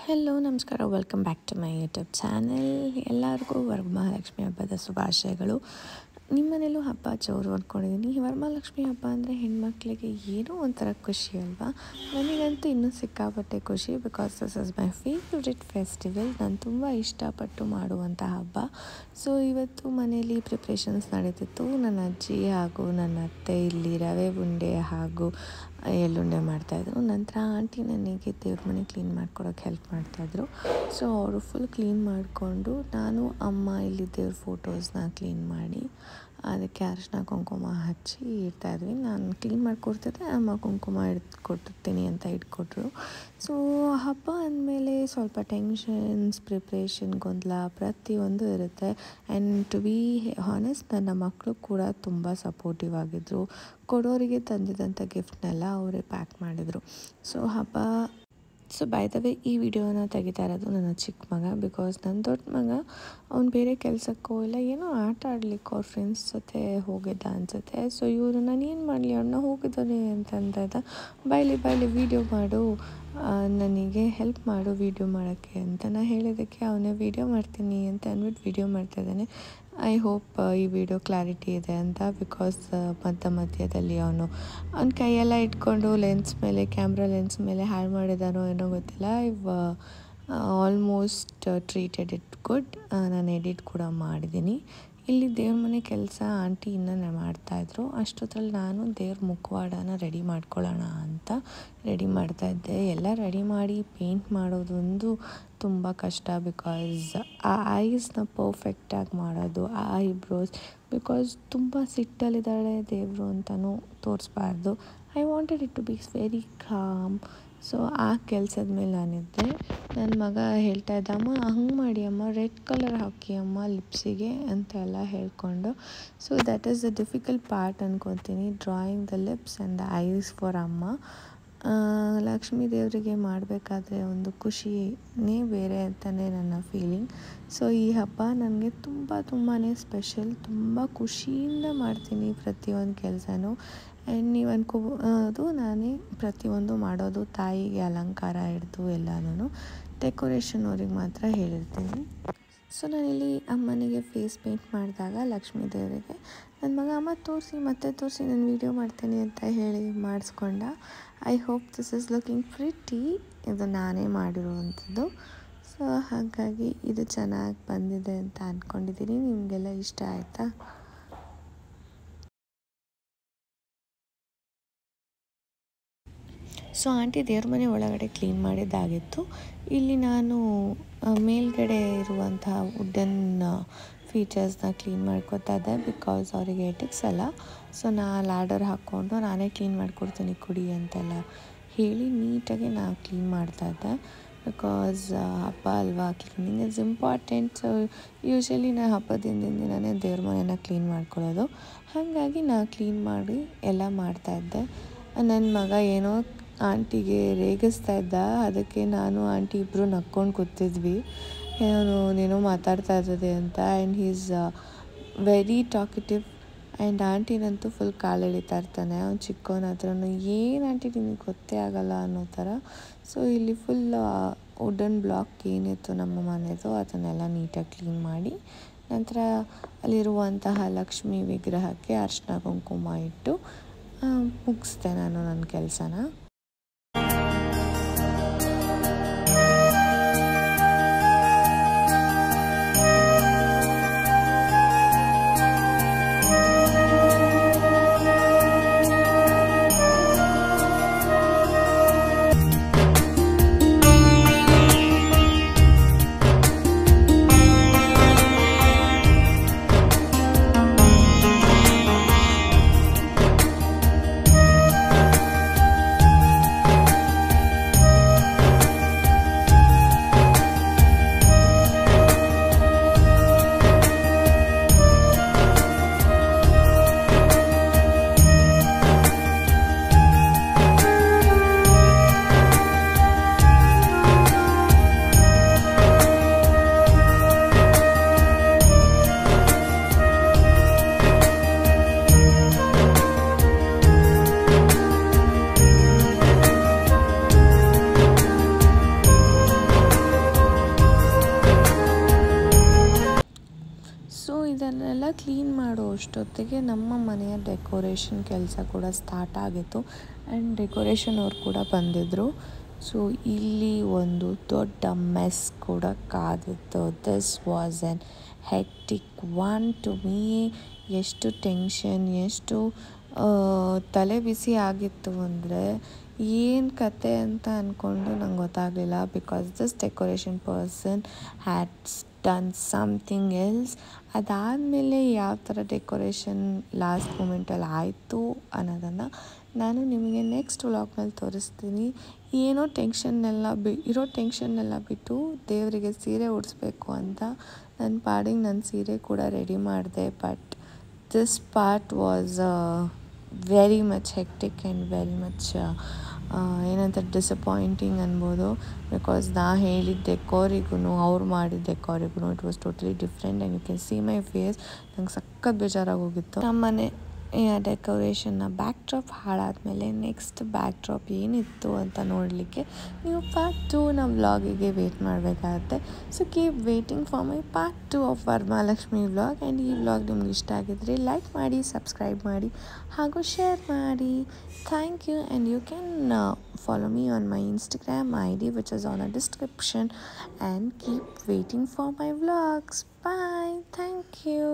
Hello ನಮಸ್ಕಾರ, welcome back to my YouTube channel. ಎಲ್ಲರಿಗೂ ವರಮಹಾಲಕ್ಷ್ಮಿ ಹಬ್ಬದ ಶುಭಾಶಯಗಳು. ನಿಮ್ಮ ಮನೇಲೂ ಹಬ್ಬ ಜೋರು ಅಂದ್ಕೊಂಡಿದ್ದೀನಿ. ವರಮಹಾಲಕ್ಷ್ಮಿ ಹಬ್ಬ ಅಂದರೆ ಹೆಣ್ಮಕ್ಳಿಗೆ ಏನೋ ಒಂಥರ ಖುಷಿ ಅಲ್ವಾ. ನನಗಂತೂ ಇನ್ನೂ ಸಿಕ್ಕಾಪಟ್ಟೆ ಖುಷಿ, because this is my favourite festival. ನಾನು ತುಂಬ ಇಷ್ಟಪಟ್ಟು ಮಾಡುವಂಥ ಹಬ್ಬ. ಸೊ ಇವತ್ತು ಮನೆಯಲ್ಲಿ ಪ್ರಿಪ್ರೇಷನ್ಸ್ ನಡೀತಿತ್ತು. ನನ್ನ ಅಜ್ಜಿ ಹಾಗೂ ನನ್ನ ಅತ್ತೆ ಇಲ್ಲಿ ರವೆ ಉಂಡೆ ಹಾಗೂ ಎಳ್ಳುಂಡೆ ಮಾಡ್ತಾಯಿದ್ರು. ನಂತರ ಆಂಟಿ ನನಗೆ ದೇವ್ರ ಮನೆ ಕ್ಲೀನ್ ಮಾಡ್ಕೊಡೋಕ್ಕೆ ಹೆಲ್ಪ್ ಮಾಡ್ತಾಯಿದ್ರು. ಸೊ ಅವರು ಫುಲ್ ಕ್ಲೀನ್ ಮಾಡಿಕೊಂಡು, ನಾನು ಅಮ್ಮ ಇಲ್ಲಿ ದೇವ್ರ ಫೋಟೋಸ್ನ ಕ್ಲೀನ್ ಮಾಡಿ ಅದಕ್ಕೆ ಅರಿಶಿನ ಕುಂಕುಮ ಹಚ್ಚಿ ಇಡ್ತಾಯಿದ್ವಿ. ನಾನು ಕ್ಲೀನ್ ಮಾಡಿಕೊಡ್ತಿದ್ದೆ, ಅಮ್ಮ ಕುಂಕುಮ ಕೊಟ್ಟಿರ್ತೀನಿ ಅಂತ ಇಟ್ಕೊಟ್ರು. ಸೊ ಹಬ್ಬ ಅಂದಮೇಲೆ ಸ್ವಲ್ಪ ಟೆನ್ಷನ್ಸ್, ಪ್ರಿಪ್ರೇಷನ್, ಗೊಂದಲ ಪ್ರತಿಯೊಂದು ಇರುತ್ತೆ. ಆ್ಯಂಡ್ ಟು ಬಿ ಹಾನೆಸ್ಟ್, ನನ್ನ ಮಕ್ಕಳು ಕೂಡ ತುಂಬ ಸಪೋರ್ಟಿವ್ ಆಗಿದ್ದರು. ಕೊಡೋರಿಗೆ ತಂದಿದ್ದಂಥ ಗಿಫ್ಟ್ನೆಲ್ಲ ಅವರೇ ಪ್ಯಾಕ್ ಮಾಡಿದರು. ಸೊ ಬೈ ದ ವೇ, ಈ ವಿಡಿಯೋನ ತೆಗಿತಾ ಇರೋದು ನನ್ನ ಚಿಕ್ಕ ಮಗ. ಬಿಕಾಸ್ ನನ್ನ ದೊಡ್ಡ ಮಗ ಅವ್ನು ಬೇರೆ ಕೆಲಸಕ್ಕೋ ಇಲ್ಲ ಏನೋ ಆಟ ಆಡ್ಲಿಕ್ಕೆ ಅವ್ರ ಫ್ರೆಂಡ್ಸ್ ಜೊತೆ ಹೋಗಿದ್ದ ಅನಿಸುತ್ತೆ. ಸೊ ಇವರು ನಾನು ಏನು ಮಾಡಲಿ, ಅವ್ರನ್ನ ಹೋಗಿದ್ದಾನೆ ಅಂತಂದ, ಬಾಯ್ಲಿ ವೀಡಿಯೋ ಮಾಡು, ನನಗೆ ಹೆಲ್ಪ್ ಮಾಡು ವೀಡಿಯೋ ಮಾಡೋಕ್ಕೆ ಅಂತ ನಾನು ಹೇಳಿದ್ದಕ್ಕೆ ಅವನೇ ವೀಡಿಯೋ ಮಾಡ್ತೀನಿ ಅಂತ ಅಂದ್ಬಿಟ್ಟು ವೀಡಿಯೋ ಮಾಡ್ತಾಯಿದ್ದಾನೆ. ಐ ಹೋಪ್ ಈ ವಿಡಿಯೋ ಕ್ಲಾರಿಟಿ ಇದೆ ಅಂತ. ಬಿಕಾಸ್ ಮಧ್ಯದಲ್ಲಿ ಅವನ ಕೈಯೆಲ್ಲ ಇಟ್ಕೊಂಡು ಕ್ಯಾಮ್ರಾ ಲೆನ್ಸ್ ಮೇಲೆ ಹಾಳು ಮಾಡಿದಾನೋ ಏನೋ ಗೊತ್ತಿಲ್ಲ. Almost treated it good. ನಾನು ಎಡಿಟ್ ಕೂಡ ಮಾಡಿದ್ದೀನಿ. ಇಲ್ಲಿ ದೇವ್ರ ಮನೆ ಕೆಲಸ ಆಂಟಿ ಇನ್ನೂ ಮಾಡ್ತಾಯಿದ್ರು. ಅಷ್ಟೊತ್ತಲ್ಲಿ ನಾನು ದೇವ್ರ ಮುಖವಾಡನ ರೆಡಿ ಮಾಡ್ಕೊಳ್ಳೋಣ ಅಂತ ರೆಡಿ ಮಾಡ್ತಾಯಿದ್ದೆ. ಎಲ್ಲ ರೆಡಿ ಮಾಡಿ ಪೇಂಟ್ ಮಾಡೋದೊಂದು ತುಂಬ ಕಷ್ಟ. ಬಿಕಾಸ್ ಆ ಐಸ್ನ ಪರ್ಫೆಕ್ಟಾಗಿ ಮಾಡೋದು, ಆ ಐಬ್ರೋಸ್, ಬಿಕಾಸ್ ತುಂಬ ಸಿಟ್ಟಲ್ಲಿದ್ದಾಳೆ ದೇವರು ಅಂತಲೂ ತೋರಿಸ್ಬಾರ್ದು. I wanted it to be very calm. So ಆ ಕೆಲಸದ ಮೇಲೆ ನಾನಿದ್ದೆ. ನನ್ನ ಮಗ ಹೇಳ್ತಾ ಇದ್ದ, ಅಮ್ಮ ಹಂಗೆ ಮಾಡಿ ಅಮ್ಮ, ರೆಡ್ ಕಲರ್ ಹಾಕಿ ಅಮ್ಮ ಲಿಪ್ಸಿಗೆ ಅಂತೆಲ್ಲ ಹೇಳ್ಕೊಂಡು. So that is the difficult part ಅನ್ಕೊತೀನಿ, drawing the lips and the eyes for ಅಮ್ಮ. ಲಕ್ಷ್ಮೀ ದೇವರಿಗೆ ಮಾಡಬೇಕಾದ್ರೆ ಒಂದು ಖುಷಿನೇ ಬೇರೆ ಅಂತಲೇ ನನ್ನ ಫೀಲಿಂಗ್. ಸೊ ಈ ಹಬ್ಬ ನನಗೆ ತುಂಬಾ ಸ್ಪೆಷಲ್. ತುಂಬ ಖುಷಿಯಿಂದ ಮಾಡ್ತೀನಿ ಪ್ರತಿಯೊಂದು ಕೆಲಸನೂ. ಆ್ಯಂಡ್ ನೀವು ಅನ್ಕೋಬೋದು ನಾನೇ ಪ್ರತಿಯೊಂದು ಮಾಡೋದು, ತಾಯಿಗೆ ಅಲಂಕಾರ ಹಿಡ್ದು ಎಲ್ಲನೂ. ಡೆಕೋರೇಷನ್ ಅವ್ರಿಗೆ ಮಾತ್ರ ಹೇಳಿರ್ತೀನಿ. ಸೊ ನಾನಿಲ್ಲಿ ಅಮ್ಮನಿಗೆ ಫೇಸ್ ಪೇಂಟ್ ಮಾಡಿದಾಗ ಲಕ್ಷ್ಮೀ ದೇವರಿಗೆ ನನ್ನ ಮಗ, ಅಮ್ಮ ಮತ್ತೆ ತೋರಿಸಿ ನಾನು ವೀಡಿಯೋ ಮಾಡ್ತೀನಿ ಅಂತ ಹೇಳಿ ಮಾಡಿಸ್ಕೊಂಡ. I hope this is looking pretty. ಇದು ನಾನೇ ಮಾಡಿರುವಂಥದ್ದು. ಸೊ ಹಾಗಾಗಿ ಇದು ಚೆನ್ನಾಗಿ ಬಂದಿದೆ ಅಂತ ಅಂದ್ಕೊಂಡಿದ್ದೀನಿ. ನಿಮಗೆಲ್ಲ ಇಷ್ಟ ಆಯಿತಾ? ಸೊ ಆಂಟಿ ದೇವ್ರ ಮನೆ ಒಳಗಡೆ ಕ್ಲೀನ್ ಮಾಡಿದ್ದಾಗಿತ್ತು. ಇಲ್ಲಿ ನಾನು ಮೇಲ್ಗಡೆ ಇರುವಂತಹ ವುಡನ್ ಫೀಚರ್ಸ್ನ ಕ್ಲೀನ್ ಮಾಡ್ಕೊತಾ ಇದ್ದೆ. ಬಿಕಾಸ್ ಅವರಿಗೆ ಎಟಿಕ್ಸ್ ಅಲ್ಲ. ಸೊ ಲ್ಯಾಡರ್ ಹಾಕ್ಕೊಂಡು ನಾನೇ ಕ್ಲೀನ್ ಮಾಡಿಕೊಡ್ತೀನಿ ಕುಡಿ ಅಂತೆಲ್ಲ ಹೇಳಿ ನೀಟಾಗಿ ನಾನು ಕ್ಲೀನ್ ಮಾಡ್ತಾಯಿದ್ದೆ. ಬಿಕಾಸ್ ಹಬ್ಬ ಅಲ್ವಾ, cleaning is important. So usually ನಾನು ಹಬ್ಬದ ದಿನನೇ ದೇವ್ರ ಮನೆಯನ್ನು ಕ್ಲೀನ್ ಮಾಡ್ಕೊಳ್ಳೋದು. ಹಾಗಾಗಿ ನಾನು ಕ್ಲೀನ್ ಮಾಡಿ ಎಲ್ಲ ಮಾಡ್ತಾಯಿದ್ದೆ. ನನ್ನ ಮಗ ಏನೋ ಆಂಟಿಗೆ ರೇಗಿಸ್ತಾ ಇದ್ದ. ಅದಕ್ಕೆ ನಾನು ಆಂಟಿ ಇಬ್ಬರು ನಕ್ಕೊಂಡು ಕೂತಿದ್ವಿ, ನೀನೋ ಮಾತಾಡ್ತಾ ಇರ್ತದೆ ಅಂತ. And he is very talkative. And ಆಂಟಿನಂತೂ ಫುಲ್ ಕಾಲೆಳಿತಾ ಇರ್ತಾನೆ. ಅವ್ನು ಚಿಕ್ಕವನ ಹತ್ರನೂ ಏನು ಆಂಟಿ ನಿಮಗೆ ಗೊತ್ತೇ ಆಗಲ್ಲ ಅನ್ನೋ ಥರ. ಸೊ ಇಲ್ಲಿ ಫುಲ್ ವುಡನ್ ಬ್ಲಾಕ್ ಏನಿತ್ತು ನಮ್ಮ ಮನೆಯದು ಅದನ್ನೆಲ್ಲ ನೀಟಾಗಿ ಕ್ಲೀನ್ ಮಾಡಿ, ನಂತರ ಅಲ್ಲಿರುವಂತಹ ಲಕ್ಷ್ಮೀ ವಿಗ್ರಹಕ್ಕೆ ಅರಿಶಿನ ಕುಂಕುಮ ಇಟ್ಟು ಮುಗಿಸ್ದೆ ನಾನು ನನ್ನ ಕೆಲಸನ. ಕ್ಲೀನ್ ಮಾಡೋ ಅಷ್ಟೊತ್ತಿಗೆ ನಮ್ಮ ಮನೆಯ ಡೆಕೋರೇಷನ್ ಕೆಲಸ ಕೂಡ ಸ್ಟಾರ್ಟ್ ಆಗಿತ್ತು ಆ್ಯಂಡ್ ಡೆಕೋರೇಷನ್ ಅವ್ರು ಕೂಡ ಬಂದಿದ್ದರು. ಸೊ ಇಲ್ಲಿ ಒಂದು ದೊಡ್ಡ ಮೆಸ್ ಕೂಡ ಕಾದಿತ್ತು. This was an hectic one to me. ಎಷ್ಟು ಟೆನ್ಷನ್, ಎಷ್ಟು ತಲೆ ಬಿಸಿ ಆಗಿತ್ತು ಅಂದರೆ ಏನು ಕತೆ ಅಂತ ಅಂದ್ಕೊಂಡು ನಂಗೆ ಗೊತ್ತಾಗಲಿಲ್ಲ. Because this decoration person had done something else. ಅದಾದಮೇಲೆ ಯಾವ ಥರ ಡೆಕೋರೇಷನ್ ಲಾಸ್ಟ್ ಮೂಮೆಂಟಲ್ಲಿ ಆಯಿತು ಅನ್ನೋದನ್ನು ನಾನು ನಿಮಗೆ ನೆಕ್ಸ್ಟ್ ವ್ಲಾಗ್ನಲ್ಲಿ ತೋರಿಸ್ತೀನಿ. ಏನೋ ಇರೋ ಟೆನ್ಷನ್ನೆಲ್ಲ ಬಿಟ್ಟು ದೇವರಿಗೆ ಸೀರೆ ಉಡಿಸ್ಬೇಕು ಅಂತ ನನ್ನ ಪಾಡಿಗೆ ನನ್ನ ಸೀರೆ ಕೂಡ ರೆಡಿ ಮಾಡಿದೆ. But this part was very much hectic and very much ಏನಂತ ಡಿಸಪಾಯಿಂಟಿಂಗ್ ಅನ್ಬೋದು. ಬಿಕಾಸ್ ನಾ ಹೇಳಿದ ಡೆಕೋರಿಗೂ ಅವ್ರು ಮಾಡಿದ ಡೆಕೋರಿಗೂ it was totally different and you can see my face. ನಂಗೆ ಸಖತ್ ಬೇಜಾರಾಗಿ ಹೋಗಿತ್ತು. ನಮ್ಮನೆ ಡೆಕೋರೇಷನ್ನ ಬ್ಯಾಕ್ ಡ್ರಾಪ್ ಹಾಳಾದಮೇಲೆ ನೆಕ್ಸ್ಟ್ ಬ್ಯಾಕ್ ಡ್ರಾಪ್ ಏನಿತ್ತು ಅಂತ ನೋಡಲಿಕ್ಕೆ ನೀವು ಪಾರ್ಟ್ 2 ನಮ್ಮ ವ್ಲಾಗಿಗೆ ವೇಟ್ ಮಾಡಬೇಕಾಗತ್ತೆ. So keep waiting for my part 2 of Varamahalakshmi vlog. And ಈ ವ್ಲಾಗ್ ನಿಮ್ಗೆ ಇಷ್ಟ ಆಗಿದ್ರೆ ಲೈಕ್ ಮಾಡಿ, ಸಬ್ಸ್ಕ್ರೈಬ್ ಮಾಡಿ ಹಾಗೂ ಶೇರ್ ಮಾಡಿ. Thank you, and you can follow me on my Instagram ID, which is on the description, and keep waiting for my vlogs. Bye. Thank you.